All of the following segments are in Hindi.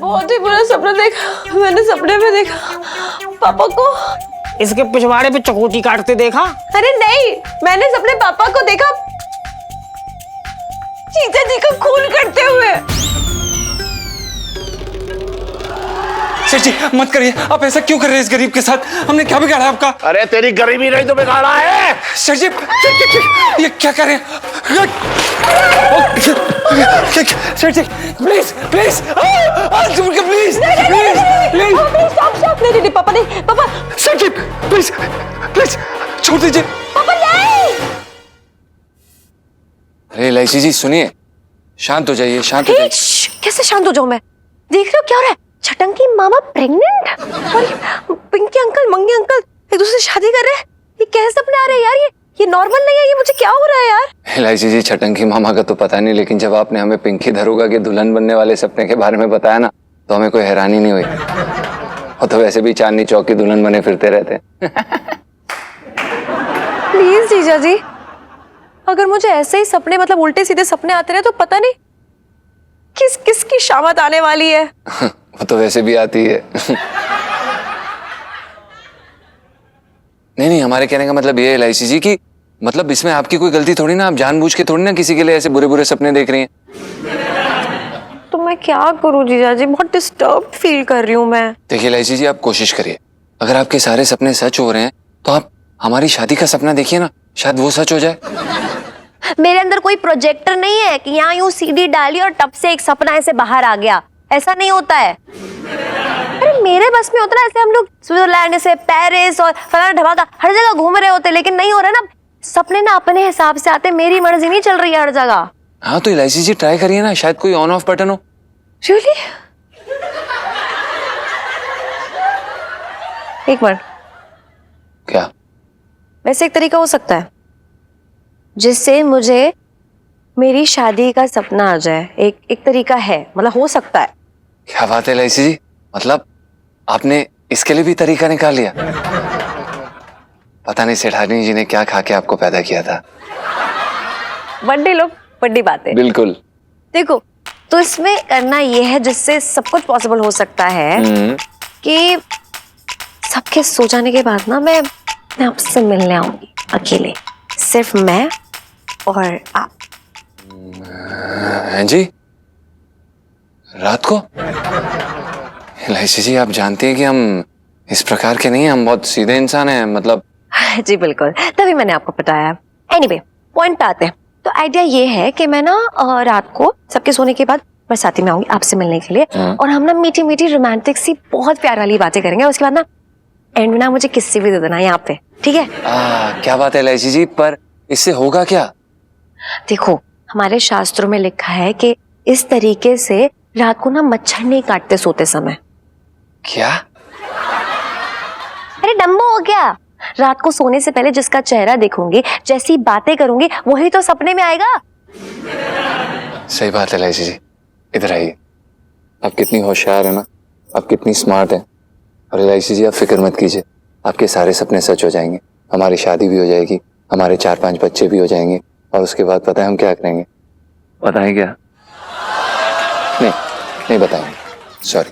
बहुत ही बुरा सपना देखा। मैंने सपने में देखा पापा को इसके पिछवाड़े पे चकोटी काटते देखा। अरे नहीं, मैंने सपने पापा को देखा जीजा जी का खून करते हुए। सेठ जी मत करिए, आप ऐसा क्यों कर रहे हैं इस गरीब के साथ? हमने क्या बिगाड़ा आपका? अरे तेरी गरीबी नहीं तो बिगाड़ा है। सेठ जी ये क्या कर रहे हैं? सेठ जी please please please please please stop नहीं पापा नहीं पापा। सेठ जी प्लीज प्लीज छोड़ दीजिए पापा नहीं। अरे इलायची जी सुनिए, शांत हो जाइए, शांत हो जाइए। कैसे शांत हो जाऊं मैं? देख रहे हो क्या हो रहा है? छटंकी मामा प्रेग्नेंट और पिंकी अंकल मंगी अंकल एक दूसरे से शादी कर रहे हैं। ये कैसे सपने आ रहे हैं यार? ये नॉर्मल नहीं है। ये मुझे क्या हो रहा है यार? इलायची जी छटंकी मामा का तो पता नहीं, लेकिन जब आपने हमें पिंकी दरोगा के दुल्हन बनने वाले सपने के बारे में बताया ना, तो हमें कोई हैरानी नहीं हुई। और तो वैसे भी चांदनी चौक की दुल्हन बने फिरते रहते हैं। प्लीज जीजा जी, अगर मुझे ऐसे ही सपने मतलब उल्टे सीधे सपने आते रहे तो पता नहीं किसकी शामत आने वाली है। वो तो वैसे भी आती है। नहीं हमारे कहने का मतलब ये है इलायची जी की मतलब इसमें आपकी कोई गलती थोड़ी ना, आप जानबूझ के थोड़ी ना किसी के लिए ऐसे बुरे बुरे सपने देख रही हैं। तो मैं क्या करूं जीजा जी? बहुत डिस्टर्ब फील कर रही हूं मैं। देखिए इलायची जी, आप कोशिश करिए, अगर आपके सारे सपने सच हो रहे हैं तो आप हमारी शादी का सपना देखिए ना, शायद वो सच हो जाए। मेरे अंदर कोई प्रोजेक्टर नहीं है कि यहाँ यूं सीडी डाली और टप से एक सपना ऐसे बाहर आ गया। ऐसा नहीं होता है। अरे मेरे बस में होता ना, ऐसे हम लोग स्विट्जरलैंड से पेरिस और फलाना ढमाका हर जगह घूम रहे होते, लेकिन नहीं हो रहा ना। सपने ना अपने हिसाब से आते, मेरी मर्जी नहीं चल रही है हर जगह। हाँ तो इलायची जी ट्राई करिए ना, शायद कोई ऑन ऑफ बटन हो। Really? एक मिनट, क्या? वैसे एक तरीका हो सकता है जिससे मुझे मेरी शादी का सपना आ जाए। एक तरीका है, मतलब हो सकता है। क्या बात है इलायची जी, मतलब आपने इसके लिए भी तरीका निकाल लिया? पता नहीं सेठानी जी ने क्या खा के आपको पैदा किया था। बड्डी लोग बड्डी बातें। बिल्कुल। देखो, तो इसमें करना ये है जिससे सब कुछ पॉसिबल हो सकता है कि सबके सो जाने के बाद ना मैं आपसे मिलने आऊंगी अकेले, सिर्फ मैं और आप। हैं जी? रात को? इलायची जी आप जानती हैं कि हम इस प्रकार के नहीं हैं, हम बहुत सीधे इंसान हैं, मतलब। जी बिल्कुल, तभी मैंने आपको बताया। एनीवे, पॉइंट पे आते हैं। तो आइडिया ये है कि मैं ना रात को सबके सोने के बाद बरसाती में आऊंगी आपसे मिलने के लिए, और हम ना मीठी मीठी रोमांटिक सी बहुत प्यार वाली बातें करेंगे। उसके बाद ना एंड में ना मुझे किस्से भी दे देना यहाँ पे, ठीक है? क्या बात है इलायची जी, पर इससे होगा क्या? देखो, हमारे शास्त्रों में लिखा है कि इस तरीके से रात को ना मच्छर नहीं काटते सोते समय। क्या? अरे डम्बो हो क्या? रात को सोने से पहले जिसका चेहरा देखोगे, जैसी बातें करोगे, वही तो सपने में आएगा। सही बात है इलायची जी, इधर आइए। आप कितनी होशियार है ना, आप कितनी स्मार्ट है। और इलायची जी आप फिक्र मत कीजिए, आपके सारे सपने सच हो जाएंगे, हमारी शादी भी हो जाएगी, हमारे 4-5 बच्चे भी हो जाएंगे, और उसके बाद पता है हम क्या करेंगे? बताएं क्या? नहीं बताएंगे, सॉरी।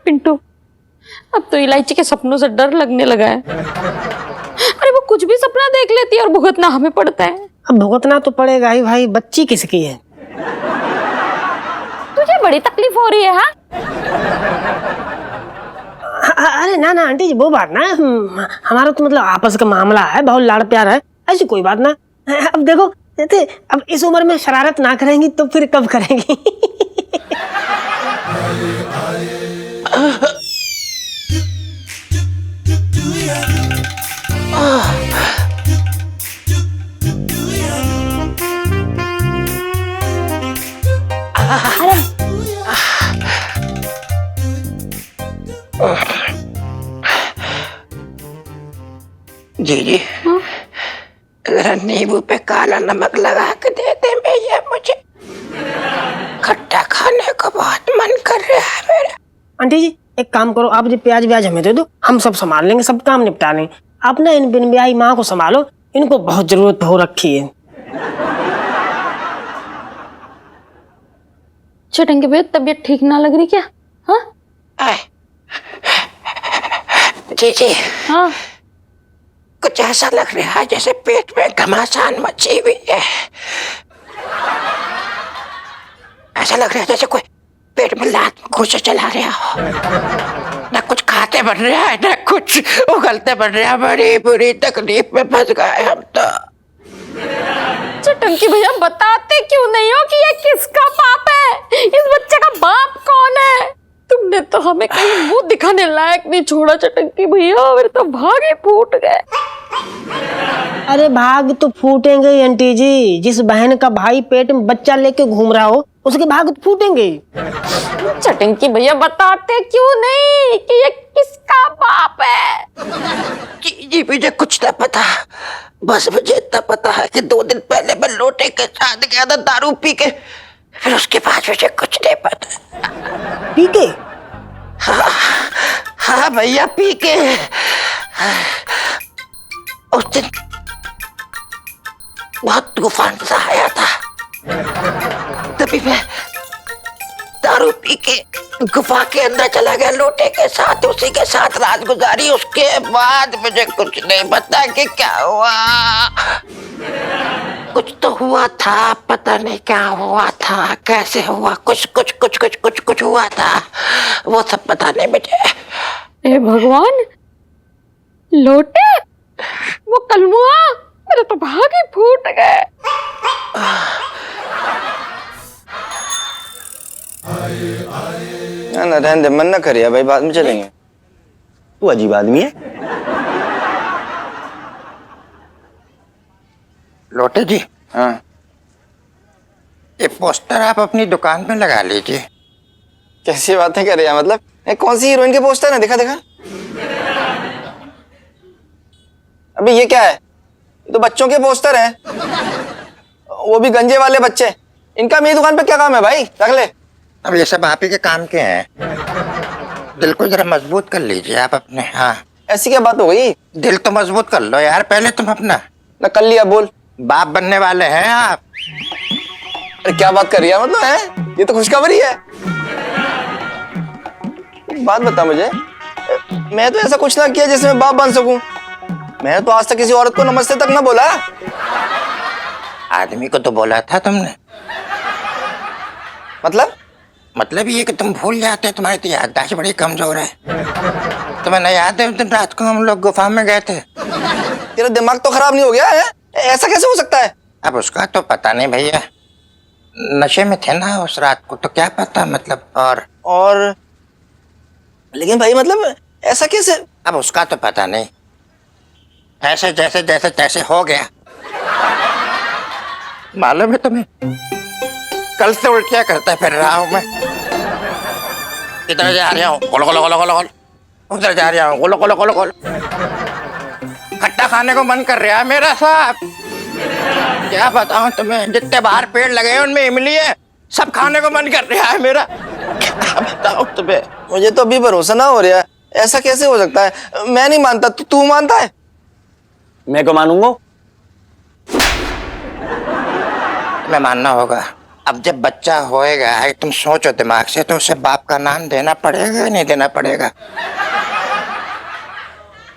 पिंटू, अब तो इलायची के सपनों से डर लगने लगा है। अरे वो कुछ भी सपना देख लेती है और भुगतना हमें पड़ता है। अब भुगतना तो पड़ेगा ही भाई, बच्ची किसकी है? तुझे बड़ी तकलीफ हो रही है? हाँ, अरे ना आंटी जी, वो बात ना, हमारा तो मतलब आपस का मामला है, बहुत लाड़ प्यार है, ऐसी कोई बात ना। अब देखो, अब इस उम्र में शरारत ना करेंगी तो फिर कब करेंगी? जी जरा नींबू पे काला नमक लगा के दे दे भैया, मुझे खट्टा खाने का बहुत मन कर रहा है मेरा। आंटी जी एक काम करो, आप जो प्याज व्याज हमें दे दो, हम सब संभाल लेंगे, सब काम निपटा लेंगे। आप ना इन बिन ब्याही माँ को संभालो, इनको बहुत जरूरत हो रखी है। चटंगे भैया तबीयत ठीक ना लग रही क्या? हाँ जी जी, हाँ, कुछ ऐसा लग रहा है जैसे पेट में घमासान मची हुई है। ऐसा लग रहा है जैसे कोई पेट में लात घुसे चला रहा हो। ना कुछ खाते बन रहा है, ना कुछ उगलते बन रहा है। बड़ी बुरी तकलीफ में फंस गए हम तो। चटंकी भैया बताते क्यों नहीं हो कि ये किसका पाप है? इस बच्चे का बाप कौन है? तुमने तो हमें कहीं मुंह दिखाने लायक नहीं छोड़ा चटंकी भैया, मेरे तो भाग ही फूट गए। अरे भाग तो फूटेंगे ही आंटी जी। जिस बहन का भाई पेट में बच्चा लेके घूम रहा हो उसके भाग तो फूटेंगे। चटंकी भैया बताते क्यों नहीं कि ये किसका बाप है? जी जी, मुझे कुछ ना पता। बस मुझे इतना पता है कि 2 दिन पहले मैं लोटे के साथ गया था दारू पी के। फिर उसके बाद मुझे कुछ नहीं पता। पी के? हाँ भैया, पी के। उस दिन बहुत तूफान सा आया था, तभी मैं दारू पी के गुफा के अंदर चला गया लोटे के साथ। उसी के साथ रात गुजारी। उसके बाद मुझे कुछ नहीं पता कि क्या हुआ। कुछ तो हुआ था, पता नहीं क्या हुआ था, कैसे हुआ। कुछ हुआ था, वो सब पता नहीं मुझे। हे भगवान, लोटे, वो कलमुआ, मेरे तो भाग ही फूट गए। ना रहने दे, मन ना करिए भाई, बाद में चलेंगे। तू अजीब आदमी है। लोटे जी, हाँ, ये पोस्टर आप अपनी दुकान में लगा लीजिए। कैसी बातें कर रही है? मतलब ये कौन सी हीरोइन के पोस्टर है? दिखा दिखा। अभी ये क्या है? ये तो बच्चों के पोस्टर हैं, वो भी गंजे वाले बच्चे। इनका मेरी दुकान पे क्या काम है भाई? रख ले। अब ये सब आप ही के काम के हैं। दिल को जरा मजबूत कर लीजिए आप अपने। हाँ, ऐसी क्या बात हो गई? दिल तो मजबूत कर लो यार पहले तुम अपना। ना कर लिया, बोल। बाप बनने वाले हैं आप। अरे क्या बात कर रही है? मतलब है ये तो खुशखबरी है। बात बता मुझे, मैं तो ऐसा कुछ ना किया जिसमें बाप बन सकूं। मैंने तो आज तक किसी औरत को नमस्ते तक ना बोला। आदमी को तो बोला था तुमने। मतलब ये कि तुम भूल जाते हो। तुम्हारी तो याददाश्त बड़ी कमजोर है। तुम्हें नहीं याद है उस दिन रात को हम लोग गुफा में गए थे? तेरा दिमाग तो खराब नहीं हो गया है? ऐसा कैसे हो सकता है? अब उसका तो पता नहीं भैया, नशे में थे ना उस रात को, तो क्या पता। मतलब और लेकिन भाई मतलब ऐसा कैसे? अब उसका तो पता नहीं। ऐसे जैसे जैसे तैसे हो गया। मालूम है तुम्हें, कल से उल्टियां करता फिर रहा हूं मैं। इधर जा रहा हूँ गोल गोल गोल गोल गोल, उधर जा रहा हूँ गोल गोल गोल गोल। खट्टा खाने को मन कर रहा है मेरा साहब। क्या बताऊं तुम्हें, जितने बाहर पेड़ लगे हैं उनमें इमली है, सब खाने को मन कर रहा है मेरा। क्या बताऊं तुम्हें। मुझे तो अभी भरोसा ना हो रहा है। ऐसा कैसे हो सकता है? मैं नहीं मानता, तू मानता है? मैं क्यों मानूंगा? मैं मानना होगा। अब जब बच्चा होएगा, तुम सोचो दिमाग से, तो उसे बाप का नाम देना पड़ेगा नहीं देना पड़ेगा?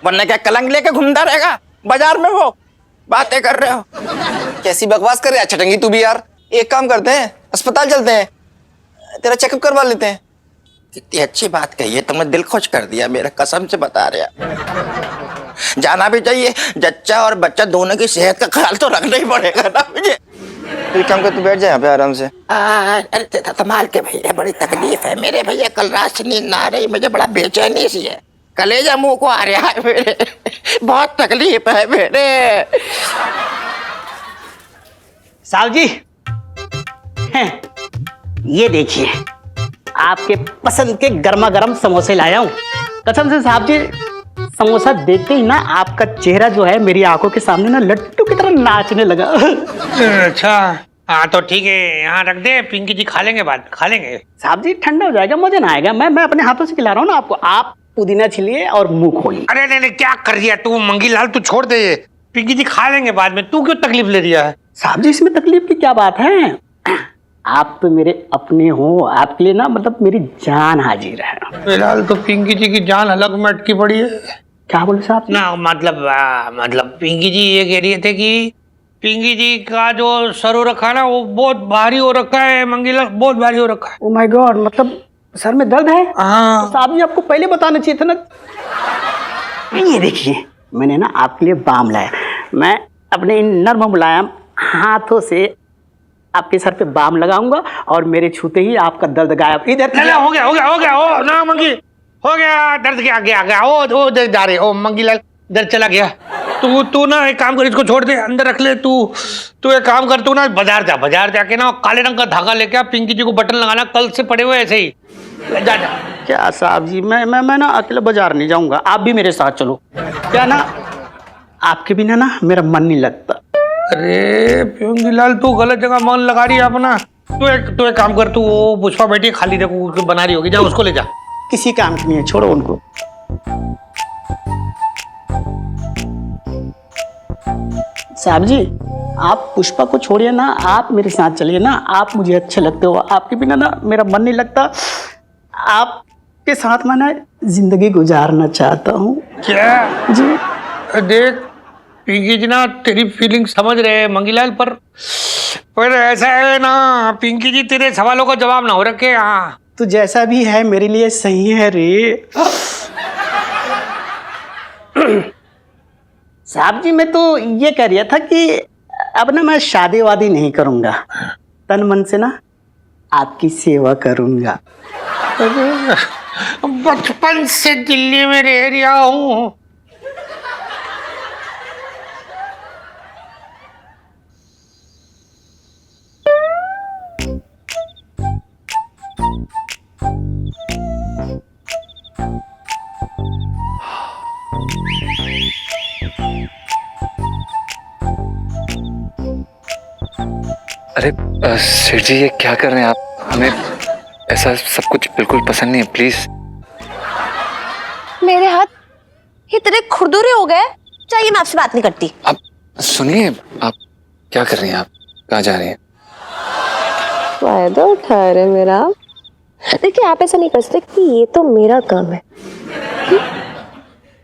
वरना क्या कलंक लेके घूमता रहेगा बाजार में? वो बातें कर रहे हो। कैसी बकवास कर रहे हैं चटंगी तू भी यार। एक काम करते हैं, अस्पताल चलते हैं, तेरा चेकअप करवा लेते हैं। कितनी अच्छी बात कही है तुमने, दिल खुश कर दिया मेरा, कसम से बता रहा। जाना भी चाहिए। जच्चा और बच्चा दोनों की सेहत का ख्याल तो रखना ही पड़ेगा ना मुझे। एक काम कर, तू बैठ जा यहाँ पे आराम से। अरे संभाल के भैया, बड़ी तकलीफ है मेरे भैया। कल रात से नींद ना आ रही, मुझे बड़ा बेचैनी सी है। कलेजा मुंह को आ रहा है मेरे। बहुत तकलीफ है मेरे। साहब जी, ये देखिए आपके पसंद के गर्मा गर्म समोसे लाया हूँ। कसम से साहब जी, समोसा देखते ही ना आपका चेहरा जो है मेरी आंखों के सामने ना लट्टू की तरह नाचने लगा। अच्छा हाँ तो ठीक है, यहाँ रख दे, पिंकी जी खा लेंगे, बाद में खा लेंगे। साहब जी ठंडा हो जाएगा, मजा ना आएगा। मैं अपने हाथों से खिला रहा हूँ ना आपको। आप पुदीना छिलिए और मुंह खोलिए। अरे नहीं क्या कर दिया तू मंगी लाल, तू छोड़ दे ये। पिंकी जी खा लेंगे बाद में, तू क्यों तकलीफ ले रही है? साहब जी इसमें तकलीफ की क्या बात है? आप तो मेरे अपने हो, आपके लिए ना मतलब मेरी जान हाजिर है। फिलहाल तो पिंकी जी की जान अलग में अटकी पड़ी है। क्या बोले साहब जी? ना मतलब पिंकी जी ये कह रही थे कि पिंकी जी का जो सर हो रखा है ना वो बहुत भारी हो रखा है, मंगीला बहुत भारी हो रखा है। ओ माय गॉड, मतलब सर में दर्द है? हाँ। तो साहब जी आपको पहले बताना चाहिए था ना। ये देखिए मैंने ना आपके लिए बाम लाया। मैं अपने इन नर्म मुलायम हाथों से आपके सर पे बाम लगाऊंगा और मेरे छूते ही आपका दर्द गायब। इधर हो गया ओ ना मंगी, हो गया दर्द के आगे आ गया। ओ दर्द जा रहे, ओ मंगीलाल दर्द चला गया। तू ना एक काम कर, इसको छोड़ दे, अंदर रख ले। तू एक काम कर, तू ना बाजार जाके ना काले रंग का धागा लेके आ, पिंकी जी को बटन लगाना, कल से पड़े हुए ऐसे ही। जा। क्या साहब जी, मैं ना अकेले बाजार नहीं जाऊंगा, आप भी मेरे साथ चलो। क्या ना आपके बिना ना मेरा मन नहीं लगता। अरे पिंकीलाल तू गलत जगह मन लगा रही है अपना। तू एक काम कर, तू वो पुष्पा बेटी खाली देखो बना रही होगी, जा उसको ले जा। किसी काम की नहीं है, छोड़ो उनको। साहब जी आप पुष्पा को छोड़िए ना, आप मेरे साथ चलिए ना, आप मुझे अच्छे लगते हो। आपके बिना ना मेरा मन नहीं लगता। आपके साथ मैं ना जिंदगी गुजारना चाहता हूँ। क्या जी देख पिंकी जी ना तेरी फीलिंग समझ रहे हैं मंगीलाल, पर ऐसा है ना पिंकी जी तेरे सवालों का जवाब ना हो रखे। हाँ तो जैसा भी है मेरे लिए सही है रे। साहब जी मैं तो ये कह रहा था कि अब ना मैं शादी वादी नहीं करूंगा, तन मन से ना आपकी सेवा करूंगा। बचपन से दिल्ली में रह रहा हूँ। अरे सेठ जी ये क्या कर रहे हैं आप? हमें ऐसा सब कुछ बिल्कुल पसंद नहीं है, प्लीज। मेरे हाथ इतने खुरदुरे हो गए, चाहिए मैं आपसे बात नहीं करती। आप सुनिए, आप क्या कर रही हैं? आप कहाँ जा रही हैं? फायदा उठा रहे मेरा। देखिए आप ऐसा नहीं कर सकते कि ये तो मेरा काम है।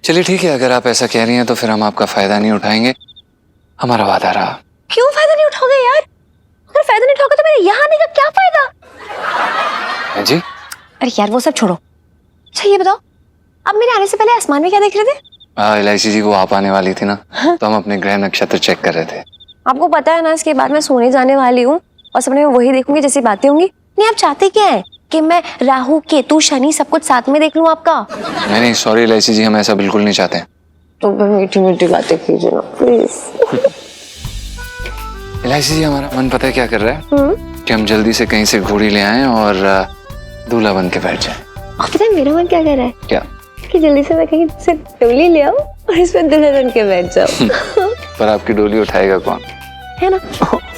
चलिए ठीक है, अगर आप ऐसा कह रही हैं तो फिर हम आपका फायदा नहीं उठाएंगे, हमारा वादा रहा। क्यों फायदा नहीं उठाओगे यार? अगर फायदा नहीं उठाओगे तो मेरे यहाँ आने का क्या फायदा? जी अरे यार वो सब छोड़ो। अच्छा ये बताओ, अब मेरे आने से पहले आसमान में क्या देख रहे थे? LIC जी वो आप आने वाली थी ना, तो हम अपने ग्रह नक्षत्र चेक कर रहे थे। आपको पता है ना इसके बाद मैं सोने जाने वाली हूँ और सपने में वही देखूंगी जैसी बातें होंगी। नहीं आप चाहते क्या है कि मैं राहु केतु शनि सब कुछ साथ में देख लूं आपका? नहीं सॉरी LIC जी, हम ऐसा बिल्कुल नहीं चाहते। तो मीठी मीठी बातें कीजिए ना प्लीज। LIC जी हमारा मन पता है क्या कर रहा है कि हम जल्दी से कहीं से घोड़ी ले आएं और दूल्हा बन के बैठ जाएं। आप पता है मेरा मन क्या कर रहा है? क्या? कि जल्दी से मैं कहीं से डोली ले आऊं और इसमें दूल्हा बन के बैठ जाऊं। पर आपकी डोली उठाएगा कौन? है ना,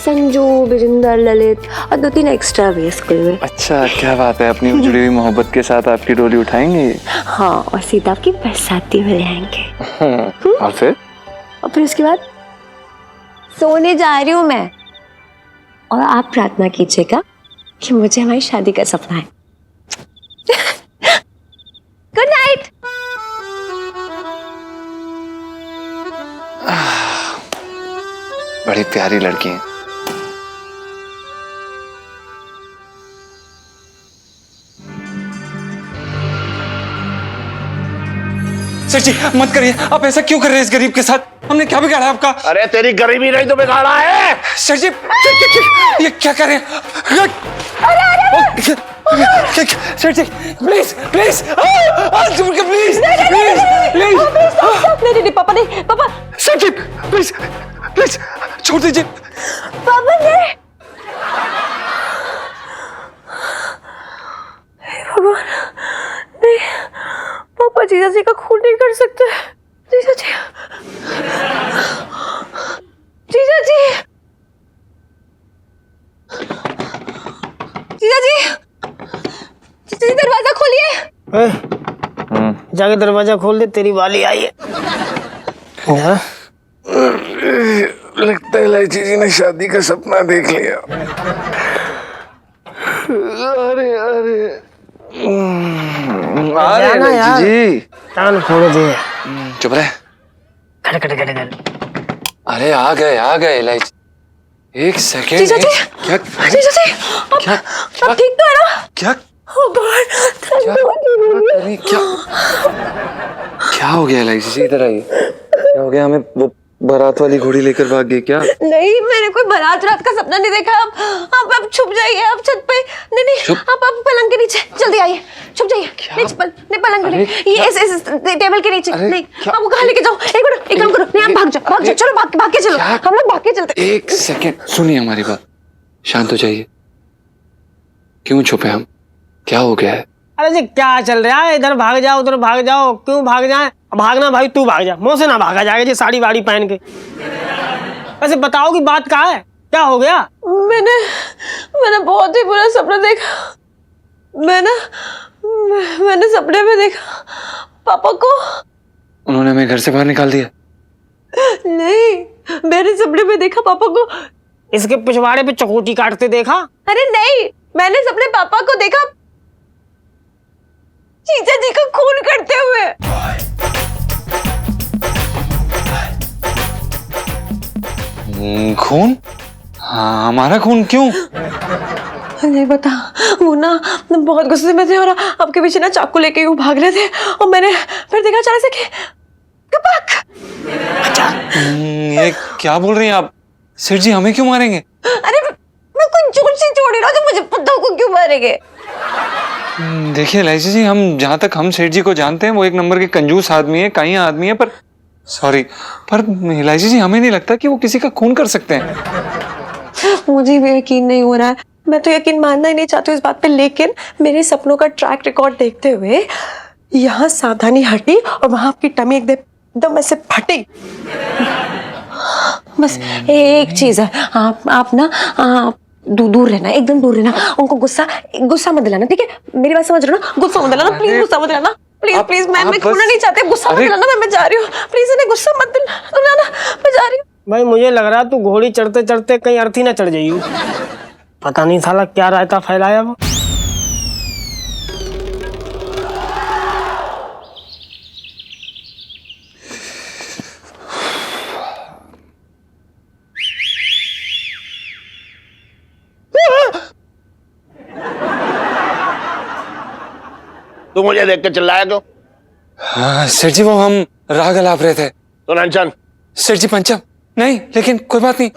संजू, बिरिंदर, ललित और 2-3 एक्स्ट्रा भी है स्कूल में। अच्छा क्या बात है, अपनी जुड़ी हुई मोहब्बत के साथ आपकी डोली उठाएंगे? हाँ, और सीता आपकी बरसाती में ले आएंगे। और फिर उसके बाद सोने जा रही हूँ मैं, और आप प्रार्थना कीजिएगा कि मुझे हमारी शादी का सपना है। Good night. बड़ी प्यारी लड़की है। सर जी मत करिए, आप ऐसा क्यों कर रहे हैं इस गरीब के साथ? हमने क्या बिगाड़ा आपका? अरे तेरी गरीबी नहीं तो बिगाड़ा है। सर जी ये क्या कर रहे हैं? Sir ji please please please please. नहीं पापा नहीं, पापा सर जी प्लीज प्लीज छोड़ दीजिए। पापा नहीं। भगवान नहीं, पापा जीजा जी का खून नहीं कर सकते। जीजा जी, जीजा जी, जीजा जी, जीजा जी दरवाजा खोलिए। जाके दरवाजा खोल दे, तेरी वाली आई है। इलायची जी ने शादी का सपना देख लिया। अरे अरे जाना इलायची यार। जी कान फोड़ दे। चुप रहे। खड़ खड़ खड़ खड़। अरे आ गए इलायची। एक सेकेंड। जीजा जी, क्या जीजा जी, क्या अब ठीक तो है ना? क्या Oh God, thank God. अरे क्या क्या हो गया इलायची जी? इधर आइए। क्या हो गया? हमें वो बारात वाली घोड़ी लेकर भाग गई क्या? नहीं, मैंने कोई बारात रात का सपना नहीं देखा। आप छुप जाइए, आप छत पे। नहीं, आप पलंग के नीचे जल्दी आइए, छुप जाइए। नहीं, पलंग के नीचे, ये इस टेबल के नीचे। नहीं, आप वो कहाँ लेके जाओ? एक काम करो, नहीं आप भाग जाओ, चलो भाग के चलो, हम लोग भाग के चलते। एक सेकेंड सुनिए हमारी बात, शांत हो जाइए। क्यों छुपे हम? क्या हो गया है? अरे जी क्या चल रहा है? इधर भाग जाओ उधर भाग जाओ, क्यों भाग जाए? भागना भाई तू भाग जा, मुँह से ना भागा जाएगा जी साड़ी वाड़ी पहन के। वैसे बताओ कि बात कहाँ है, क्या हो गया? मैंने बहुत ही बुरा सपना देखा। मैंने सपने में देखा पापा को। उन्होंने हमें घर से बाहर निकाल दिया? नहीं, मैंने सपने में देखा पापा को। इसके पिछवाड़े पे चकोटी काटते देखा? अरे नहीं, मैंने सपने पापा को देखा जीजा जी का खून करते हुए। खून? हाँ, हमारा खून क्यों? नहीं बता, वो ना बहुत गुस्से में थे और आपके पीछे ना चाकू लेके वो भाग रहे थे और मैंने फिर देखा अचानक से कि कपक। ये क्या बोल रही हैं आप? सेठ जी हमें क्यों मारेंगे? अरे मैं कोई जोर से छोड़ी ना, तो मुझे पता को क्यों मारेंगे? देखिए इलायची जी, हम जहाँ तक हम सेठ जी को जानते हैं वो एक नंबर के कंजूस आदमी है, काई आदमी है, पर सॉरी पर इलायची जी हमें नहीं लगता कि वो किसी का खून कर सकते हैं। मुझे भी यकीन नहीं हो रहा है, मैं तो यकीन मानना ही नहीं चाहती इस बात पे, लेकिन मेरे सपनों का ट्रैक रिकॉर्ड देखते हुए यहाँ सावधानी हटी और वहां आपकी टमी एकदम ऐसे फटी। बस एक चीज है, आप ना दूर रहना, एकदम दूर रहना। उनको गुस्सा मत दिलाना, ठीक है? मेरी बात समझ रहे हो ना? गुस्सा मत दिलाना, प्लीज गुस्सा मत दिलाना, प्लीज। मैं खोना नहीं चाहती, गुस्सा मत दिलाना। मैं जा रही हूँ, प्लीज इन्हें गुस्सा मत दिलाना, मैं जा रही हूँ। भाई मुझे लग रहा है तू घोड़ी चढ़ते चढ़ते कहीं अर्थी ना चढ़ जाइयो। पता नहीं साला क्या रायता फैलाया वो। तू मुझे देख के चिल्लाया क्यों? हाँ सेठ जी, वो हम राग अलाप रहे थे। तो अनशन? सेठ जी पंचम नहीं, लेकिन कोई बात नहीं,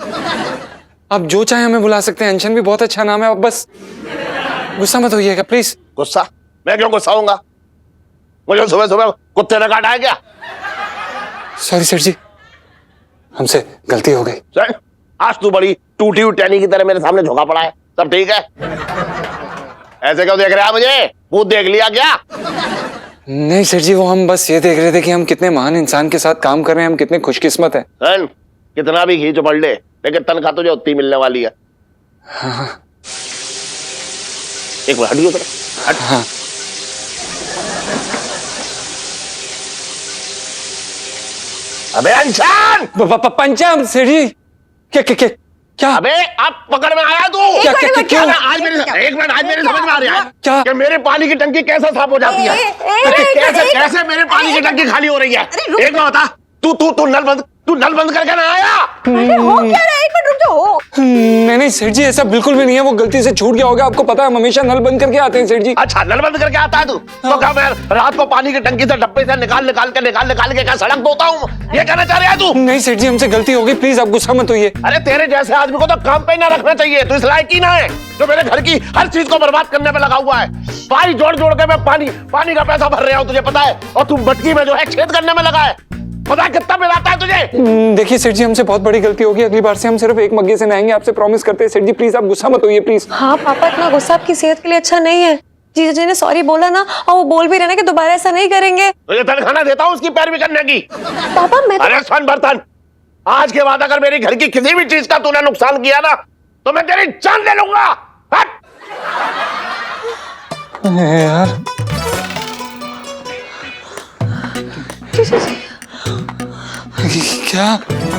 आप जो चाहे हमें बुला सकते हैं। अनशन भी बहुत अच्छा नाम है, आप बस गुस्सा मत होइएगा प्लीज। गुस्सा? मैं क्यों गुस्सा होऊंगा? मुझे सुबह सुबह कुत्ते ने काटा है क्या? सॉरी सेठ जी, हमसे गलती हो गई। सर, आज तू बड़ी टूटी हुई टहनी की तरह मेरे सामने झोंका पड़ा है, सब ठीक है? ऐसे क्यों देख रहे हैं मुझे? भूत देख लिया क्या? नहीं सेठ जी, वो हम बस ये देख रहे थे कि हम कितने महान इंसान के साथ काम कर रहे हैं, हम कितने खुशकिस्मत हैं। सन, कितना भी खींच पड़ ले, लेकिन तनख्वाह तुझे उतनी मिलने वाली है। हाँ। एक मिनट हटियो जरा, हट। हाँ। अबे अनशन! पंचम सेठ जी, क्या? अबे अब पकड़ में आया तू? क्या क्यों? आज मेरे समझ में आ रहा है क्या? कि मेरे पानी की टंकी कैसे साफ हो जाती है। कैसे मेरे पानी की टंकी खाली हो रही है? एक बात बता, तू नल बंद करके ना आया? अरे हो क्या रहा है? एक मिनट रुक जाओ। नहीं सेठ जी, ऐसा बिल्कुल भी नहीं है, वो गलती से छूट गया होगा। आपको पता है हम हमेशा नल बंद करके आते हैं सेठ जी। अच्छा, नल बंद करके आता है तू? तो क्या मैं रात को पानी की टंकी से डब्बे से निकाल के क्या सड़क धोता हूँ? ये कहना चाह रहा है तू? नहीं सेठ जी, हमसे गलती हो गई, प्लीज आप गुस्सा मत होइए। अरे तेरे जैसे आदमी को तो काम पे ना रखना चाहिए, तू इस लायक ही ना है जो मेरे घर की हर चीज को बर्बाद करने पे लगा हुआ है। पानी जोड़ के मैं पानी का पैसा भर रहा हूँ, तुझे पता है? और तू मटकी में जो है छेद करने में लगा है। पता कितना बिल आता है तुझे? देखिए सेठ जी, हमसे बहुत बड़ी गलती होगी, अगली बार से हम सिर्फ एक मग्गे से नहाएंगे, आपसे प्रॉमिस करते हैं सेठ जी। प्लीज आप गुस्सा मत होइए प्लीज। हाँ पापा, इतना गुस्सा आपकी सेहत के लिए अच्छा नहीं है। जीजा जी ने सॉरी बोला ना, और वो बोल भी रहे ना कि दोबारा ऐसा नहीं करेंगे। तुझे तनख्वाह देता हूँ उसकी पैरवी करने की। पापा मैं अरे सुन बर्तन, आज के बाद अगर मेरी घर की किसी भी चीज का तूने नुकसान किया ना, तो मैं तेरी जान ले लूंगा। हट! यार क्या?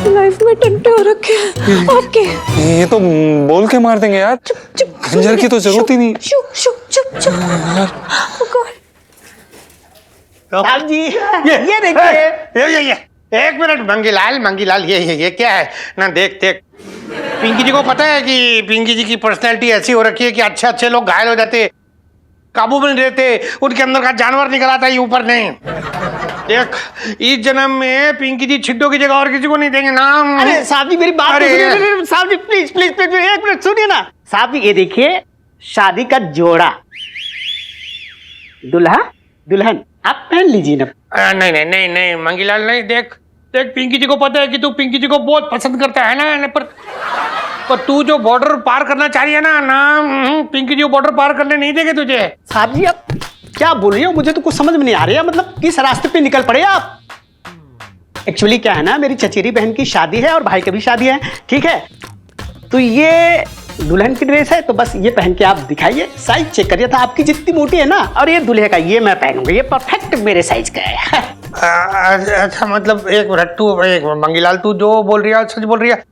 लाइफ में टंटे हो रखे हैं आपके। ये तो बोल के मार देंगे यार। खंजर की तो जरूरत ही नहीं। चुप चुप चुप चुप। साहब जी ये देखिए। ये एक मिनट मंगीलाल ये क्या है ना, देख पिंकी जी को पता है कि पिंकी जी की पर्सनैलिटी ऐसी हो रखी है कि अच्छे अच्छे लोग घायल हो जाते, काबू में नहीं रहते, उनके अंदर का जानवर निकल आता है, ऊपर नहीं। देख इस जन्म में पिंकी जी छिड्डों की जगह और किसी को नहीं देंगे ना। अरे साहब जी मेरी बात तो सुनिए। साहब जी प्लीज प्लीज प्लीज एक मिनट सुनिए ना। साहब जी ये देखिए शादी का जोड़ा, दुल्हा दुल्हन आप पहन लीजिए ना। नहीं मंगीलाल नहीं। देख पिंकी जी को पता है कि तू पिंकी जी को बहुत पसंद करता है ना, पर तू जो बॉर्डर पार करना चाह रही है ना, पिंकी जी वो बॉर्डर पार करने नहीं देंगे तुझे। साहब जी आप क्या बोल रही हो, मुझे तो कुछ समझ में नहीं आ रही है। मतलब किस रास्ते पे निकल पड़े आप? एक्चुअली क्या है ना, मेरी चचेरी बहन की शादी है और भाई की भी शादी है, ठीक है? तो ये दुल्हन की ड्रेस है, तो बस ये पहन के आप दिखाइए, साइज चेक करिए था आपकी जितनी मोटी है ना, और ये दूल्हे का ये मैं पहनूंगा, ये परफेक्ट मेरे साइज का है। अच्छा मतलब एक मिनट, तू मंगीलाल तू जो बोल रही है सच बोल रही है?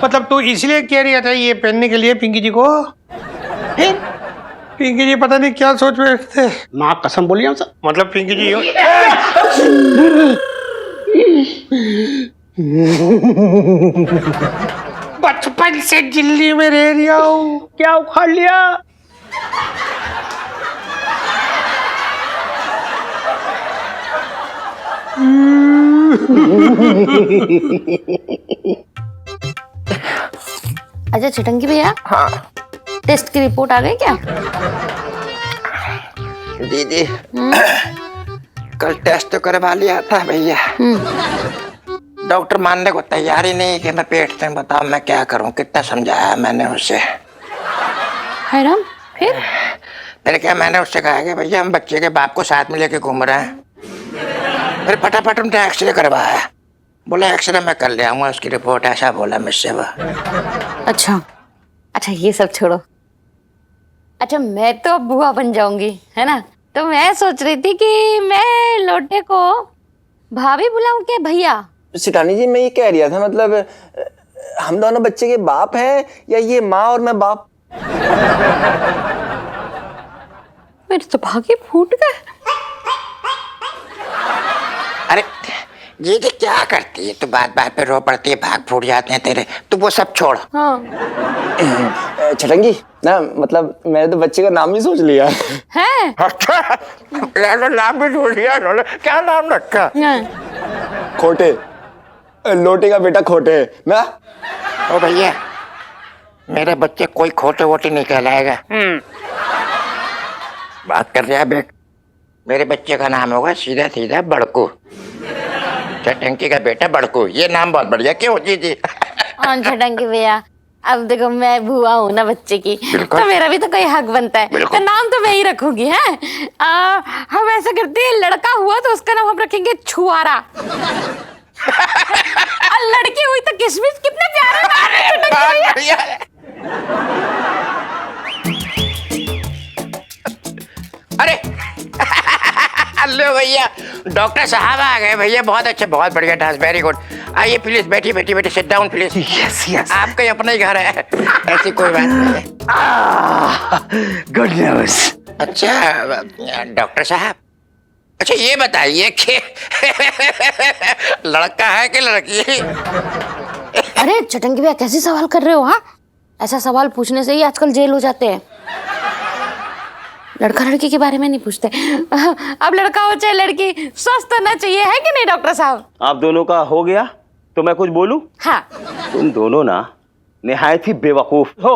मतलब तू इसलिए कह रही है ये पहनने के लिए पिंकी जी को? पिंकी जी पता नहीं क्या सोच रहे थे। माँ कसम बोलिए हम सब। मतलब पिंकी जी बचपन से दिल्ली में रह रही हूँ, क्या उखाड़ लिया? अच्छा छटंगी भैया, हाँ टेस्ट की रिपोर्ट आ गई क्या? दीदी कल टेस्ट तो करवा लिया था भैया, डॉक्टर मानने को तैयार ही नहीं कि मैं पेट में। बताओ मैं क्या करूं, कितना समझाया मैंने उसे। है राम, फिर मैंने उससे कहा कि भैया हम बच्चे के बाप को साथ में लेके घूम रहे हैं। फिर फटाफट उनने एक्सरे करवाया, बोला एक्सरे मैं कर ले आऊंगा, उसकी रिपोर्ट ऐसा बोला मुझसे वो। अच्छा ये सब छोड़ो। अच्छा मैं तो अब बुआ बन जाऊंगी, है ना? तो मैं सोच रही थी कि मैं लोटे को भाभी बुलाऊं क्या भैया? सिटानी जी मैं ये कह रहा था, मतलब हम दोनों बच्चे के बाप हैं या ये माँ और मैं बाप? मेरे तो भागे फूट गए। अरे ये तो क्या करती है, तो बात बात पे रो पड़ती है, भाग फूट जाते हैं तेरे। तू वो सब छोड़। हाँ छटंगी ना, मतलब मैंने तो बच्चे का नाम ही सोच लिया है। अच्छा नाम भी सोच लिया उन्होंने, क्या नाम रखा? खोटे, लोटे का बेटा खोटे ना। ओ भैया मेरे बच्चे कोई खोटे वोटे नहीं कहलाएगा। बात कर रहा है बेट, मेरे बच्चे का नाम होगा सीधा सीधा बड़कू, छटंकी का बेटा बड़कू। ये नाम बहुत बढ़िया क्यों जी? हाँ छटंकी भैया, अब देखो मैं बुआ हूँ ना बच्चे की, तो मेरा भी तो कोई हक बनता है, तो नाम तो मैं ही रखूंगी। है हम ऐसा करते हैं, लड़का हुआ तो उसका नाम हम रखेंगे छुआरा, और लड़की हुई तो किशमिश। कितने प्यारे नाम है छटंकी भैया। अरे हेलो भैया, डॉक्टर साहब आ गए भैया, बहुत अच्छे, बहुत बढ़िया डांस, वेरी गुड। आइए प्लीज, बैठिए बैठिए बैठिए, sit down please. Yes yes, आपका ही अपना ही घर है, ऐसी कोई बात नहीं है। Good news. अच्छा डॉक्टर साहब, अच्छा ये बताइए कि लड़का है कि लड़की? अरे छटंकी भैया कैसे सवाल कर रहे हो? हाँ ऐसा सवाल पूछने से ही आजकल जेल हो जाते हैं। लड़का लड़की के बारे में नहीं पूछते। अब लड़का हो चाहे लड़की, स्वस्थ होना चाहिए, है कि नहीं डॉक्टर साहब? आप दोनों का हो गया तो मैं कुछ बोलूं? हाँ। तुम दोनों ना निहायत ही बेवकूफ हो।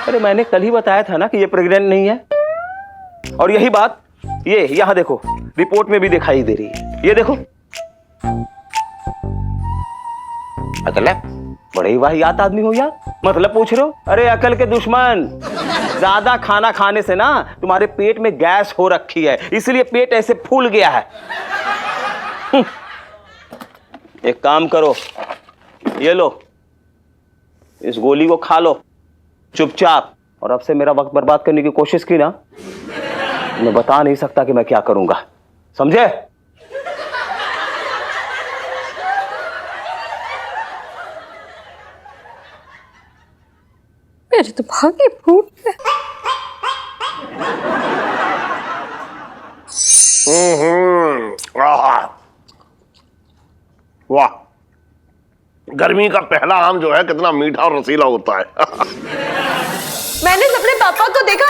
अरे मैंने कल ही बताया था ना कि ये प्रेग्नेंट नहीं है, और यही बात ये यहाँ देखो रिपोर्ट में भी दिखाई दे रही है। ये देखो, मतलब बड़े ही वाहियात आदमी हो यार। मतलब पूछ रहे हो? अरे अकल के दुश्मन, ज्यादा खाना खाने से ना तुम्हारे पेट में गैस हो रखी है, इसलिए पेट ऐसे फूल गया है। एक काम करो, ये लो, इस गोली को खा लो चुपचाप, और अब से मेरा वक्त बर्बाद करने की कोशिश की ना, मैं बता नहीं सकता कि मैं क्या करूंगा, समझे? मेरे तो भागे फूट गए। वाह, गर्मी का पहला आम जो है कितना मीठा और रसीला होता है। मैंने अपने पापा को देखा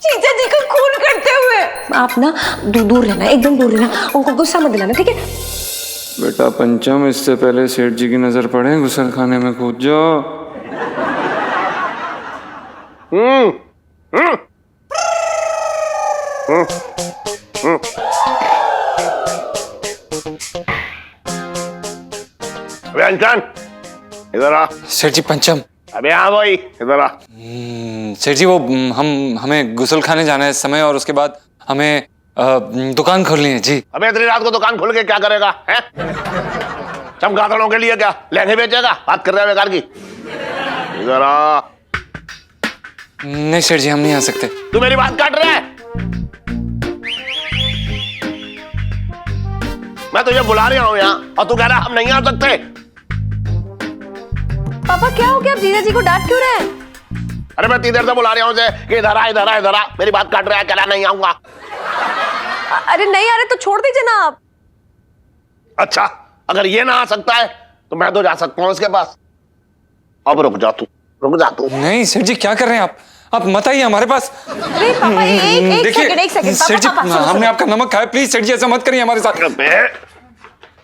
जीजा जी को खून करते हुए। आप ना दूर रहना, एकदम दूर रहना, उनको गुस्सा मत दिलाना, ठीक है? बेटा पंचम, इससे पहले सेठ जी की नजर पड़े गुसल खाने में कूद जाओ। अबे अंकन, इधर आ। सेठ जी पंचम। अबे हाँ भाई, इधर आ। सेठ जी वो हमें गुसल खाने जाना है समय, और उसके बाद हमें दुकान खोलनी है जी। अबे इतनी रात को दुकान खोल के क्या करेगा है? चमगादड़ों के लिए क्या लहंगे बेचेगा? बात कर रहा है बेकार की। इधर आ। नहीं सेठ जी, हम नहीं आ सकते। तू मेरी बात काट रहा है? मैं तुझे बुला रहा हूँ यहाँ और तू कह रहा है हम नहीं आ सकते। पापा क्या हो गया? आप जीजा जी को डांट क्यों रहे हैं? अरे मैं इतनी देर से बुला रहा हूँ उसे कि इधर आ, इधर आ, इधर आ। मेरी बात काट रहा है, कह रहा नहीं आऊंगा। अरे नहीं आ रहे तो छोड़ दीजिए ना आप। अच्छा, अगर ये ना आ सकता है तो मैं तो जा सकता हूँ उसके पास। अब रुक जा तू, रुक जा तू। नहीं सेठ जी, क्या कर रहे हैं आप मत आइए हमारे पास। अरे पापा एक सेकंड सेठ जी, हमने आपका नमक खाया, प्लीज सेठ जी ऐसा मत करिए हमारे साथ।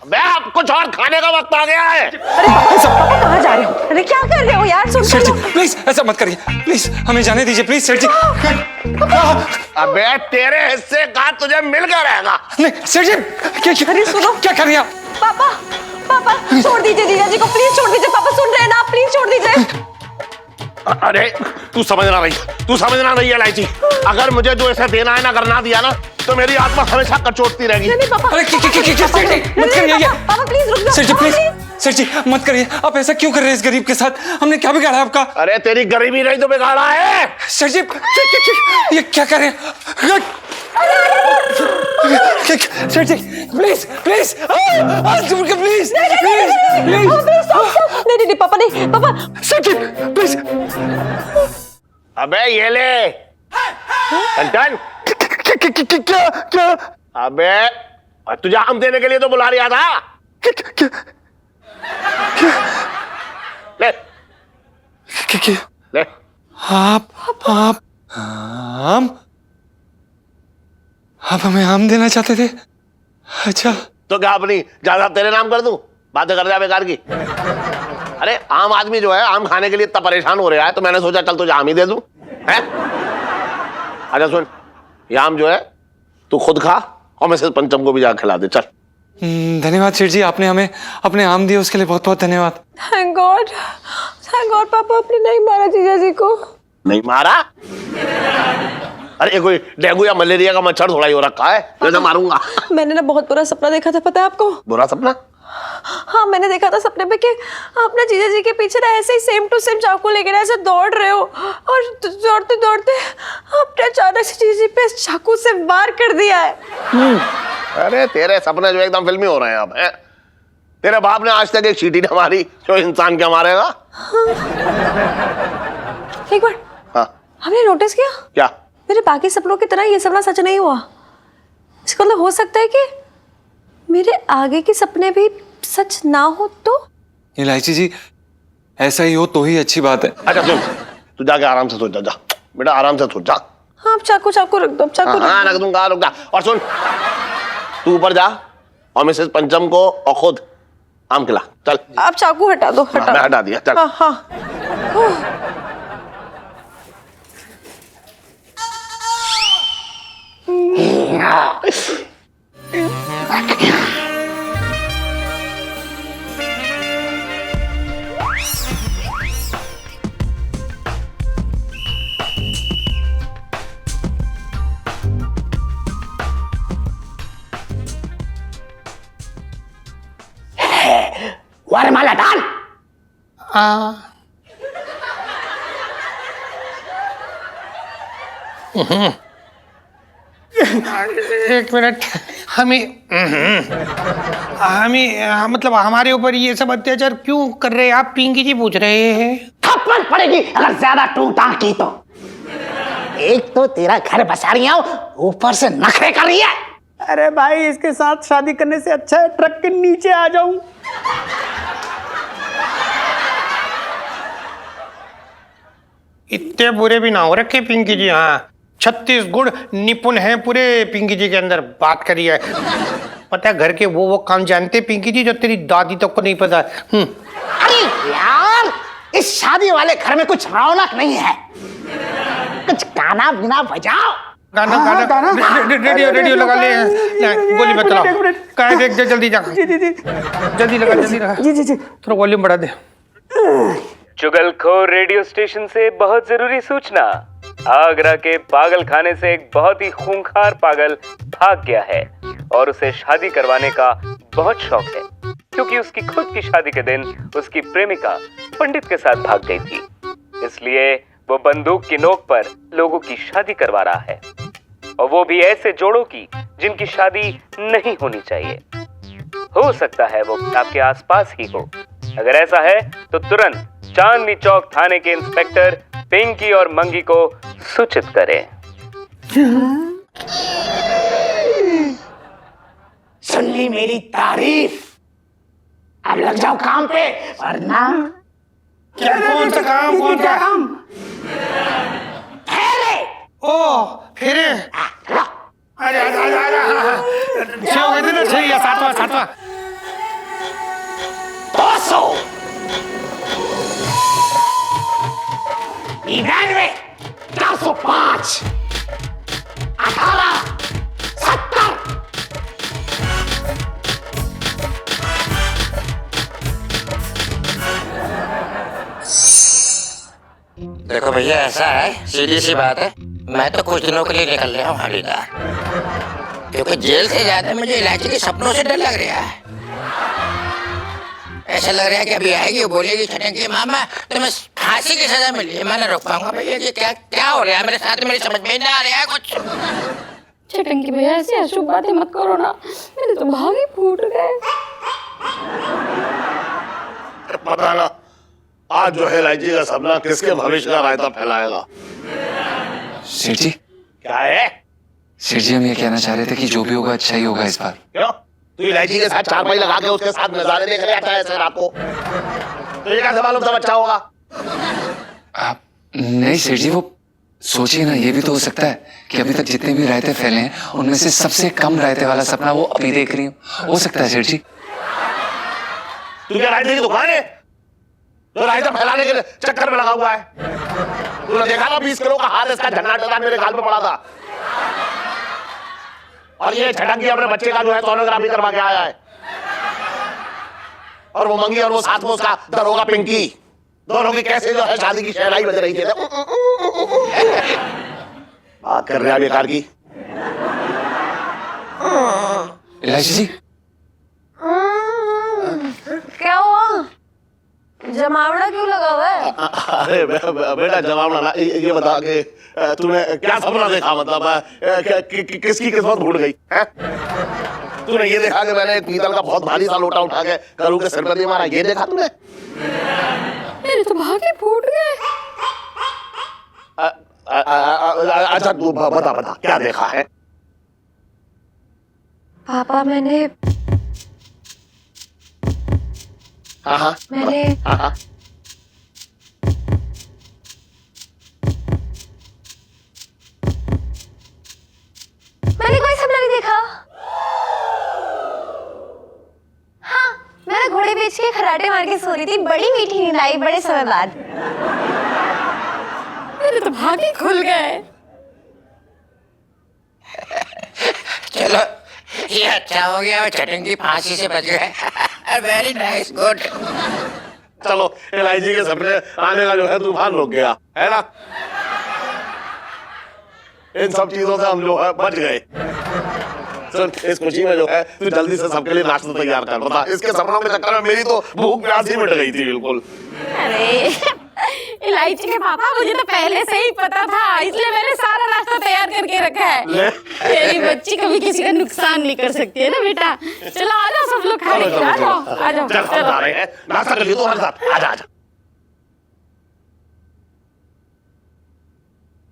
अबे अब कुछ और खाने का वक्त आ गया है। अरे पापा कहाँ जा रहे हो? अरे क्या कर रहे हो यार? सुन सेठ जी प्लीज ऐसा मत करिए, प्लीज हमें जाने दीजिए प्लीज सेठ जी। अबे तेरे हिस्से का तुझे मिल गया रहेगा। नहीं सेठ जी, अरे सुनो, क्या कर रही हैं आप? पापा छोड़ दीजिए जीजा जी को, प्लीज छोड़ दीजिए। पापा सुन रहे हैं ना आप? प्लीज छोड़ दीजिए। अरे तू समझना नहीं है इलायची। अगर मुझे जो ऐसा देना है ना, अगर ना दिया ना, तो मेरी आत्मा हमेशा कचोटती रहेगी। नहीं पापा, अरे क्या सेठ जी मत करिए। पापा प्लीज रुक जाओ। सेठ जी प्लीज, सेठ जी मत करिए। आप ऐसा क्यों कर रहे हैं इस गरीब के साथ? हमने क्या बिगाड़ा आपका? अरे तेरी गरीबी नहीं तो बिगाड़ा है। सेठ जी ये क्या कर रहे हैं? सेठ जी प्लीज प्लीज प्लीज नहीं पापा, नहीं पापा। सेठ जी प्लीज। अबे ये ले कंचन। क्या? अबे तुझे आम देने के लिए तो बुला रहा था। ले ले। आप हमें आम देना चाहते थे? अच्छा तो क्या अपनी ज्यादा तेरे नाम कर दूं? बातें कर रहा है बेकार की। अरे आम आदमी जो है आम खाने के लिए इतना परेशान हो रहा है, तो मैंने सोचा चल तुझे आम ही दे दूं। है? अच्छा सुन, ये आम जो है तू खुद खा और मिसेस पंचम को भी जाकर खिला दे। चल। धन्यवाद सेठ जी, आपने हमें अपने आम दिए उसके लिए बहुत बहुत धन्यवाद। थैंक गॉड पापा आपने नहीं मारा जीजा जी को। नहीं मारा? अरे कोई डेंगू या मलेरिया का मच्छर थोड़ा ही हो रखा है जैसे मारूंगा। मैंने ना बहुत बुरा सपना देखा था, पता है आपको? बुरा सपना? हाँ, मैंने देखा था सपने में कि आप ना जीजा जी के पीछे ना ऐसे ही सेम टू सेम चाकू लेके ना ऐसे दौड़ रहे हो, और दौड़ते दौड़ते आपने अचानक से जीजा जी पे चाकू से वार कर दिया है। अरे तेरे सपने जो एकदम फिल्मी हो रहे हैं अब। तेरे बाप ने आज तक एक चींटी न मारी जो इंसान क्या मारेगा। एक बार हाँ। हमने नोटिस किया क्या? मेरे बाकी सपनों की तरह ये सपना सच नहीं हुआ। इसका मतलब हो सकता है कि मेरे आगे के सपने भी सच ना हो तो? इलायची जी ऐसा ही हो तो ही अच्छी बात है। अच्छा सुन, तू जाके आराम से सो जा। जा बेटा, आराम से सो जा। हाँ, चाकू रख दो, चाकू हाँ रख दूंगा, रुक जा। और सुन, तू ऊपर जा और मिसेस पंचम को और खुद आम खिला। चल। आप चाकू हटा दो। मैं हटा दिया। चल। हाँ। वारमाला डाल। एक मिनट, हमें मतलब हमारे ऊपर ये सब अत्याचार क्यों कर रहे हैं आप? पिंकी जी पूछ रहे हैं। थप्पड़ पड़ेगी अगर ज्यादा टूं टां की तो। एक तो तेरा घर बसा रही हूं, ऊपर से नखरे कर रही है। अरे भाई इसके साथ शादी करने से अच्छा है ट्रक के नीचे आ जाऊं। इतने बुरे भी ना हो रखे पिंकी जी। हाँ, 36 गुण निपुण हैं पूरे पिंकी जी के अंदर। बात करी है, पता है घर के वो काम जानते पिंकी जी जो तेरी दादी तक को नहीं पता। अरे यार, इस शादी वाले घर में कुछ रौनक नहीं है। कुछ गाना बिना बजाओ। रेडियो लगा ले। गोली मत चलाओ। कहाँ देख जल्दी जा। जल्दी लगा। थोड़ा वॉल्यूम बढ़ा दे। चुगलखोर रेडियो स्टेशन से बहुत जरूरी सूचना। आगरा के पागल खाने से एक बहुत ही खूंखार पागल भाग गया है और उसे शादी करवाने का बहुत शौक है, क्योंकि उसकी खुद की शादी के दिन उसकी प्रेमिका पंडित के साथ भाग गई थी। इसलिए वो बंदूक की नोक पर लोगों की शादी करवा रहा है, और वो भी ऐसे जोड़ों की जिनकी शादी नहीं होनी चाहिए। हो सकता है वो आपके आसपास ही हो। अगर ऐसा है तो तुरंत चांदनी चौक थाने के इंस्पेक्टर पिंकी और मंगी को सूचित करें। सुन ली मेरी तारीफ, अब लग जाओ काम पे, वरना क्या? कौन सा काम? फेरे। ओ फेरे। आजा। 6 हो गए थे ना, 6 या 7वां। 200 99 405 18 70। देखो भैया, ऐसा है, सीधी सी बात है, मैं तो कुछ दिनों के लिए निकल रहा हूँ हरिद्वार, क्योंकि जेल से ज्यादा मुझे इलायची के सपनों से डर लग रहा है। ऐसा लग रहा है कि अभी आएगी, बोलेगी छटंकी मामा तुम्हें फांसी की सजा मिली है, मैं ना रोक पाऊंगा। भैया ये क्या हो रहा है मेरे साथ? मेरी समझ में नहीं आ रहा है कुछ। छटंकी भैया, ऐसी अशुभ बातें मत करो ना, मेरे तो भाग ही फूट गए। पता ना आज जो है इलायची का सपना किसके भविष्य का रायता फैलाएगा। सेठ जी। क्या है? सेठ जी, हम ये कहना चाह रहे थे कि जो भी होगा अच्छा ही होगा इस बार। क्यों? तू इलायची के साथ चारपाई लगा के उसके साथ नजारे देख रहा है ऐसे रात को, तो ये कैसे मालूम सब अच्छा होगा? आप नहीं सेठ जी, वो सोचिए ना, ये भी तो हो सकता है कि अभी तक जितने भी रायते फैले हैं उनमें से सबसे कम रायते वाला सपना वो अभी देख रही हो सकता है सेठ जी। तू क्या रायते की दुकान है तो रायता फैलाने के चक्कर में लगा हुआ है? तूने देखा ना 20 किलो का हार इसका झन्नाटा मेरे गाल पे पड़ा था, और ये छटंकी अपने बच्चे का जो है सोनोग्राफी करवा के आया है, और वो मंगी और वो साथ में उसका दरोगा पिंकी, दोनों की कैसे जो है शादी की शहनाई बज रही थी। बात कर रहे हैं बेकार की। इलायची जी, क्या हुआ? जमावड़ा क्यों लगा हुआ है? अरे बेटा जवाब ना, ये बता के तूने क्या सपना देखा? मतलब किसकी किस्मत भूल गई है? तूने ये देखा कि मैंने पीतल का बहुत भारी सा लोटा उठा के करू के सिर पर नहीं मारा? ये देखा तूने? मेरे तो भागे फूट गए। अच्छा तू बता क्या देखा है? पापा मैंने मैंने कोई सपना नहीं देखा। हाँ, मैं घोड़े बेच के खराटे मार के सो रही थी, बड़ी मीठी नींद आई बड़े समय बाद। मेरे तो भागे खुल गए। चलो ये अच्छा हो गया, छटंकी फांसी से बच गए। Very nice, good. चलो इलायची के सपने आने का जो है तूफान रुक गया है ना? इन सब चीजों से हम जो है बच गए। सुन, इस खुशी में जो है तू जल्दी से सबके लिए नाश्ता तैयार कर। बता, इसके सपनों के चक्कर में मेरी तो भूख प्यास ही मिट गई थी बिल्कुल। अरे इलायची के पापा, मुझे तो पहले से ही पता था, इसलिए मैंने सारा नाश्ता तैयार करके रखा है। तेरी बच्ची कभी किसी का नुकसान नहीं कर सकती है ना बेटा। चलो आ जाओ सब लोग खाने के लिए, आ जाओ। नाश्ता कर लिया तो हमारे साथ। आजा।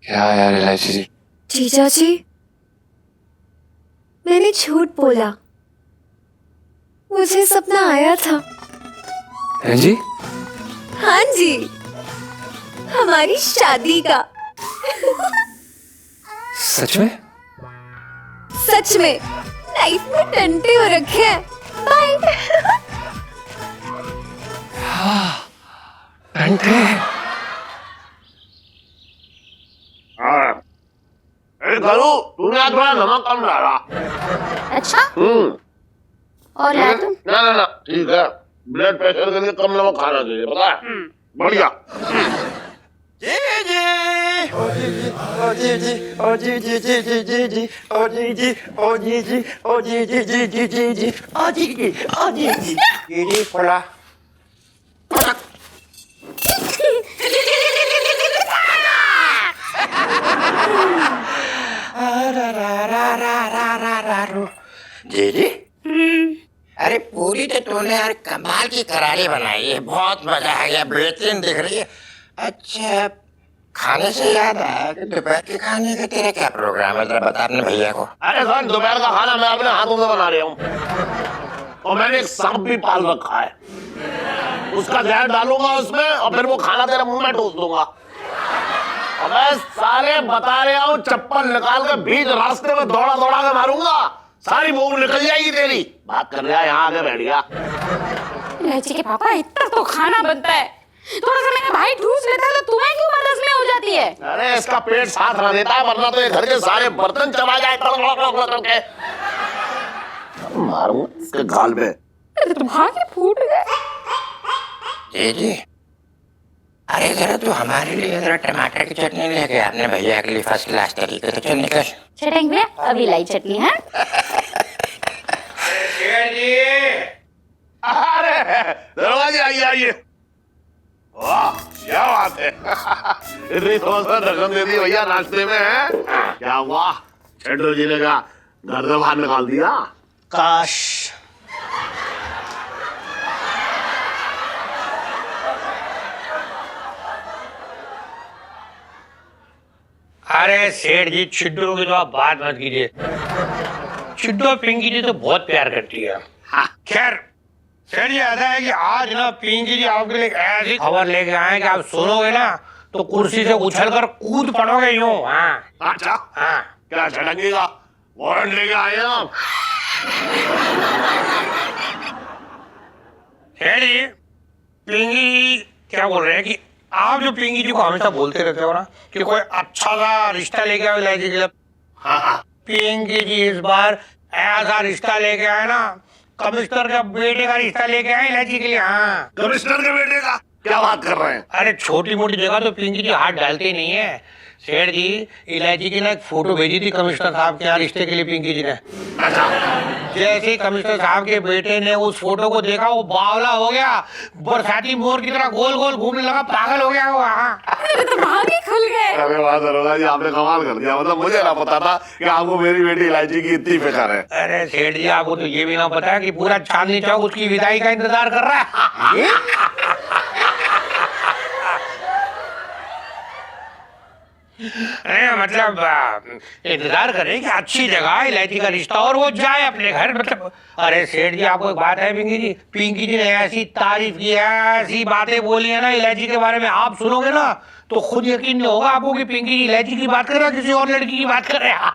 क्या यार इलायची जी, जीजा जी, मैंने झूठ बोला, मुझे सपना आया था। हैं जी? हाँ जी, हमारी शादी का। सच में? सच में, लाइफ में टंटे हो रखे हैं। बाय। टंटे? करू तूने आज थोड़ा नमक कम डाला। अच्छा, और ला तुम? ना ना ना ठीक है, ब्लड प्रेशर के लिए कम नमक खाना चाहिए, पता है? बढ़िया। जी जी ओ जी जी ओ जी जी जी जी जी जी ओ जी जी ओ जी जी ओ जी जी जी जी जी जी ओ जी जी ओ जी जी जी फला जी जी अरे पूरी तो तूने यार कमाल की करारी बनाई है, बहुत मजा आ गया, बेहतरीन दिख रही है। अच्छा, खाने से याद आया कि दोपहर के खाने का तेरा क्या प्रोग्राम है, जरा बता अपने भैया को। अरे सर दोपहर का खाना मैं अपने हाथों से बना रहा हूँ, और मैंने एक सांप भी पाल रखा है, उसका जहर डालूंगा उसमें और फिर वो खाना तेरे मुंह में ठूस दूंगा। और मैं साले बता रहा हूँ, चप्पल निकाल के बीच रास्ते में दौड़ा दौड़ा के मारूंगा, सारी मूंग निकल जाएगी तेरी। बात कर रहा है, यहाँ आके बैठ गया। इलायची के पापा, इतना तो खाना बनता है, थोड़ा सा मेरा भाई ठूस लेता है तो तुम्हें क्यों बदस में हो जाती है? अरे इसका पेट साथ रह देता है, वरना तो ये घर के सारे बर्तन चला जाए करके। मारूंगा इसके गाल पे। अरे तुम्हारे फूट गए। जी जी अरे जरा तू हमारे लिए जरा टमाटर की चटनी लेके अपने भैया के लिए फर्स्ट क्लास तरीके से चल निकल। चटेंगे अभी लाई चटनी है। अरे दरोगा जी आइए आइए, वाह क्या बात है। इतनी समझदार रकम दे दी भैया नाश्ते में, है क्या हुआ? शेट्टी जी ने क्या घर से बाहर निकाल दिया? काश। अरे सेठ जी, छिड्डो की तो आप बात मत कीजिए। छिड्डो पिंकी जी तो बहुत प्यार करती है। खैर सेठ जी, ऐसा है कि आज ना पिंकी जी आपके लिए ऐसी खबर लेके आए कि आप सुनोगे ना तो कुर्सी से उछलकर कूद पड़ोगे यूं। हाँ अच्छा हाँ, क्या झटकेगा? वारंट लेके आए हैं आप? सेठ जी, पिंकी क्या बोल रहे हैं कि आप जो पिंकी जी को हमेशा बोलते रहते हो ना कि कोई अच्छा सा रिश्ता लेके आओ इलायची के लिए, पिंकी जी इस बार ऐसा रिश्ता लेके आए ना, कमिश्नर के बेटे का रिश्ता लेके आए इलायची के लिए। हाँ, कमिश्नर के बेटे का? क्या बात कर रहे हैं? अरे छोटी मोटी जगह तो पिंकी जी हाथ डालते ही नहीं है। सेठ जी, इलायची की ना एक फोटो भेजी थी कमिश्नर साहब के यहाँ रिश्ते के लिए पिंकी जी ने। अच्छा, जैसे ही कमिश्नर साहब के बेटे ने उस फोटो को देखा, वो बावला हो गया, बरसाती मोर की तरह गोल गोल घूमने लगा, पागल हो गया वो। मेरे दिमाग ही खुल गए। अरे वाह दरोगा जी, आपने कमाल कर दिया। मतलब मुझे ना पता था कि आपको मेरी बेटी इलायची की इतनी फिक्र है। अरे सेठ जी, आपको तो ये भी ना पता है कि पूरा चांदनी चौक उसकी विदाई का इंतजार कर रहा है। मतलब इंतजार करें कि अच्छी जगह इलायची का रिश्ता और वो जाए अपने घर। मतलब अरे सेठ जी, आपको एक बात है, पिंकी जी ने ऐसी तारीफ की है, ऐसी बातें बोली है ना इलायची के बारे में, आप सुनोगे ना तो खुद यकीन नहीं होगा आपको कि पिंकी जी इलायची की बात कर रहे हैं, किसी और लड़की की बात कर रहे हैं।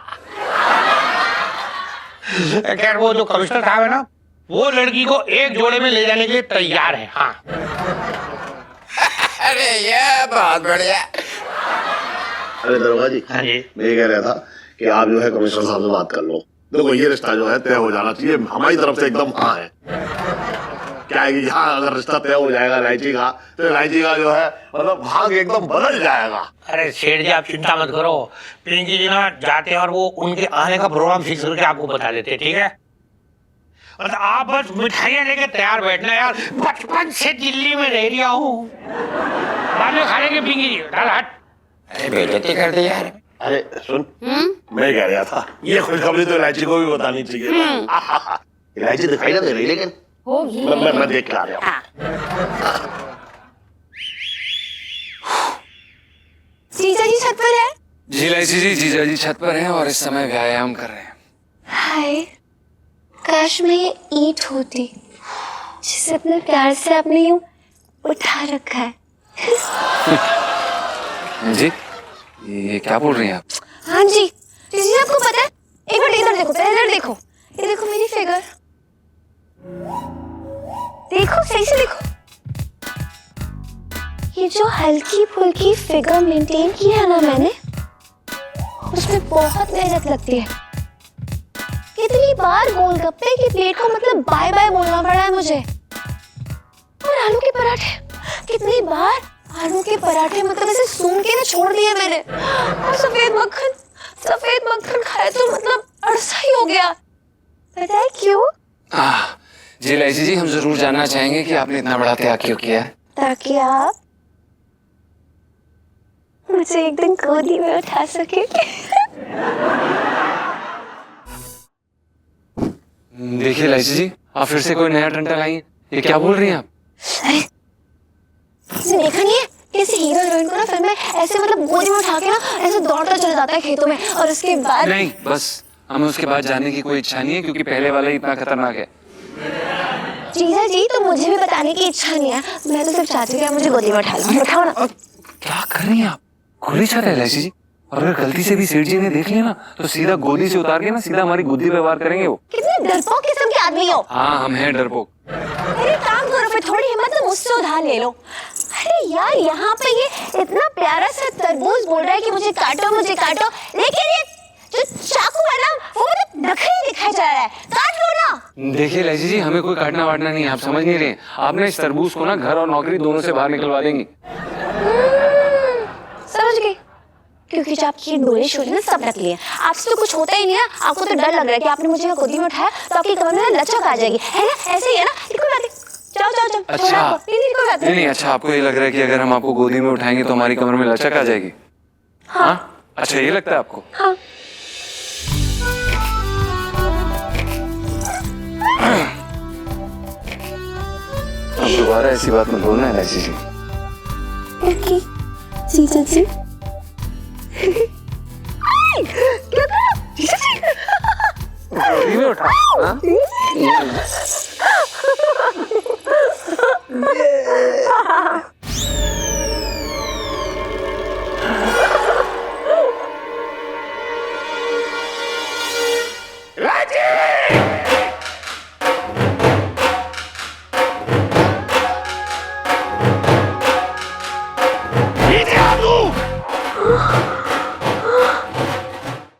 खैर, वो जो कमिश्नर साहब है ना, वो लड़की को एक जोड़े में ले जाने के लिए तैयार है। हाँ। अरे ये बहुत बढ़िया। अरे दरोगा जी, हाँ जी, मैं ये कह रहा था कि आप जो है कमिश्नर साहब से बात कर लो। देखो ये रिश्ता जो है तय हो जाना चाहिए, हमारी तरफ से एकदम हाँ है। क्या है कि यहाँ अगर रिश्ता तय हो जाएगा इलायची का, तो इलायची का जो है मतलब भाग एकदम बदल जाएगा। अरे सेठ जी, आप चिंता मत करो, पिंकी जी ना जाते हैं और वो उनके आने का प्रोग्राम फिक्स करके आपको बता देते, ठीक है? और आप बस मिठाइयाँ लेके तैयार बैठना यार, बचपन से दिल्ली में रह रहा हूँ, बाद में खा लेंगे पिंकी जी। हट। अरे बेइज्जती कर दी यार। अरे सुन, मैं कह रहा था ये खुशखबरी तो इलायची को भी बतानी चाहिए। इलायची दिखाई ना दे रही, लेकिन होगी। मैं देख के आ रहा हूँ। जीजा जी छत पर है। जी लाइसी जी, जीजा जी छत पर हैं और इस समय व्यायाम कर रहे हैं। हाय, काश मैं ये ईंट होती जिसे अपने प्यार से आपने यूं उठा रखा है। जी ये क्या बोल रही हैं आप? हाँ जी जी, आपको पता है, एक मिनट इधर देखो, पहले इधर देखो, ये देखो मेरी फिगर, देखो सही से देखो, ये जो हल्की फुल्की फिगर मेंटेन की है ना मैंने, उसमें बहुत मेहनत लगती है। कितनी बार गोलगप्पे की प्लेट को मतलब बाय बाय बोलना पड़ा है मुझे। और आलू के पराठे, कितनी बार आलू के पराठे मतलब ऐसे सूंघ के ना छोड़ दिए मैंने। और सफेद मक्खन खाए तो मतलब अड़सा ही हो गया। पता है क्यों? जी लाइसी जी, हम जरूर जानना चाहेंगे कि आपने इतना बड़ा त्याग क्यों किया है। ताकि आप मुझे एक दिन गोदी में उठा सके। देखिए लाइसी जी, आप फिर से कोई नया टंटा लाई हैं। ये क्या बोल रही हैं आप? अरे तुमने देखा नहीं है कैसे हीरो हीरोइन को ना फिल्म में ऐसे मतलब गोदी में उठा के ना ऐसे दौड़ता चला जाता है खेतों में, और उसके बाद नहीं, बस हमें उसके बाद जानने की कोई इच्छा नहीं है, क्योंकि पहले वाला ही इतना खतरनाक है। जीजा जी तो मुझे भी बताने की इच्छा नहीं है, मैं तो सिर्फ चाहती हूँ कि आप मुझे गोदी में उठा लो। उठाओ ना। क्या कर रही हैं आप? खुली छत है लाइसी जी, और अगर गलती से भी सेठ जी ने देख लिया ना तो सीधा गोदी से उतार के ना सीधा हमारी गुद्दी पे वार करेंगे वो। कितने डरपोक किस्म के आदमी हो। हाँ, हम हैं डरपोक। अरे काम करो, फिर थोड़ी हिम्मत तो मुझसे उधार ले लो। अरे यार, यहाँ पे ये इतना प्यारा सा तरबूज बोल रहा है कि मुझे काटो, लेकिन ये जो चाकू है ना वो मतलब नखरे दिखाई जा रहा है, काट लो ना। देखिए लाइसी जी, हमें कोई काटना वाटना नहीं है, आप समझ नहीं रहे। आपने इस तरबूज को ना घर और नौकरी दोनों से बाहर निकलवा देंगी। समझ गई, क्योंकि जो आपकी डोले शोले ना सब नकली है। आपसे तो कुछ होता ही नहीं है, आपको तो डर लग रहा है कि आपने मुझे गोदी में उठाया तो आपकी कमर में लचक आ जाएगी, है ना? ऐसे ही है ना? कोई बात नहीं, जाओ। अच्छा, कोई बात नहीं, अच्छा आपको ये लग रहा है कि अगर हम आपको गोदी में उठाएंगे तो हमारी कमर में लचक आ जाएगी? हाँ, अच्छा ये लगता है आपको? हाँ। अब दोबारा ऐसी बात मत बोलना है लाइसी जी। ओके जीजा जी। क्या करा जीजा जी? गोदी में उठा, हाँ?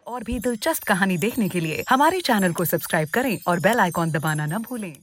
और भी दिलचस्प कहानी देखने के लिए हमारे चैनल को सब्सक्राइब करें और बेल आइकॉन दबाना न भूलें।